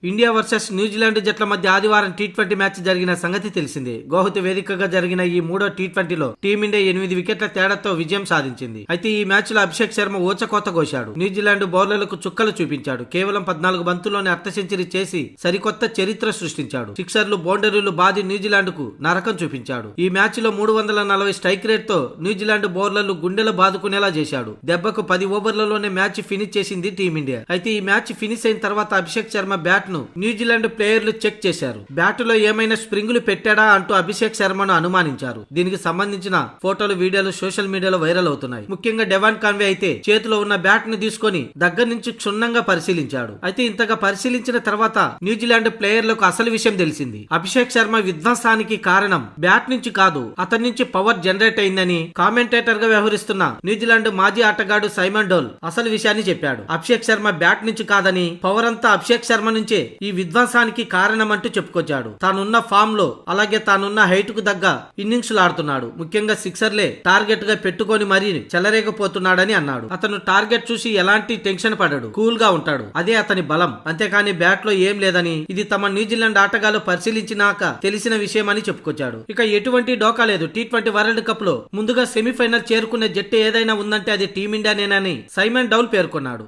India versus New Zealand జట్ల మధ్య ఆదివారం టీ20 మ్యాచ్ జరిగిన సంగతి తెలిసిందే. గౌహతి వేదికగా జరిగిన ఈ మూడో టీ20లో టీమిండియా 8 వికెట్ల తేడాతో విజయం సాధించింది. అయితే ఈ మ్యాచ్ లో అభిషేక్ శర్మ ఊచకోత కోశాడు. న్యూజిలాండ్ బౌలర్లకు చుక్కలు చూపించాడు. కేవలం 14 బంతుల్లోనే అర్ధ సెంచరీ చేసి సరికొత్త చరిత్ర సృష్టించాడు. సిక్సర్లు, బౌండరీలు బాది న్యూజిలాండ్ కు నరకం చూపించాడు. ఈ మ్యాచ్ లో 340 స్ట్రైక్ రేట్ తో న్యూజిలాండ్ బౌలర్లు గుండెలు బాదుకునేలా చేశాడు. దెబ్బకు 10 ఓవర్లలోనే మ్యాచ్ ఫినిష్ చేసింది టీమిండియా. అయితే ఈ మ్యాచ్ ఫినిష్ అయిన తర్వాత అభిషేక్ శర్మ బ్యాట్ ను న్యూజిలాండ్ ప్లేయర్లు చెక్ చేశారు. బ్యాట్ లో ఏమైనా స్ప్రింగులు పెట్టాడా అంటూ అభిషేక్ శర్మను అనుమానించారు. దీనికి సంబంధించిన ఫోటోలు, వీడియోలు సోషల్ మీడియాలో వైరల్ అవుతున్నాయి. ముఖ్యంగా డెవాన్ కాన్వే అయితే చేతిలో ఉన్న బ్యాట్ ను తీసుకొని దగ్గర నుంచి క్షుణ్ణంగా పరిశీలించాడు. అయితే ఇంతగా పరిశీలించిన తర్వాత న్యూజిలాండ్ ప్లేయర్లకు అసలు విషయం తెలిసింది. అభిషేక్ శర్మ విధ్వంసానికి కారణం బ్యాట్ నుంచి కాదు, అతని నుంచి పవర్ జనరేట్ అయిందని కామెంటేటర్ గా వ్యవహరిస్తున్న న్యూజిలాండ్ మాజీ ఆటగాడు సైమన్ డోల్ అసలు విషయాన్ని చెప్పాడు. అభిషేక్ శర్మ బ్యాట్ నుంచి కాదని, పవర్ అంతా అభిషేక్ శర్మ నుంచే ఈ విధ్వంసానికి కారణం అంటూ చెప్పుకొచ్చాడు. తానున్న ఫామ్ లో, అలాగే తానున్న హైట్ కు తగ్గ ఇన్నింగ్స్ ఆడుతున్నాడు. ముఖ్యంగా సిక్సర్లే టార్గెట్ గా పెట్టుకొని మరీ చెలరేకపోతున్నాడని అన్నాడు. అతను టార్గెట్ చూసి ఎలాంటి టెన్షన్ పడడు, కూల్ గా ఉంటాడు. అదే అతని బలం. అంతేకాని బ్యాట్ లో ఏం లేదని ఇది తమ న్యూజిలాండ్ ఆటగాళ్లు పరిశీలించినాక తెలిసిన విషయం అని చెప్పుకొచ్చాడు. ఇక ఎటువంటి డోకా లేదు. టీ20 వరల్డ్ కప్ లో ముందుగా సెమీఫైనల్ చేరుకునే జట్టు ఏదైనా ఉందంటే అది టీమిండియానేనని సైమన్ డౌల్ పేర్కొన్నాడు.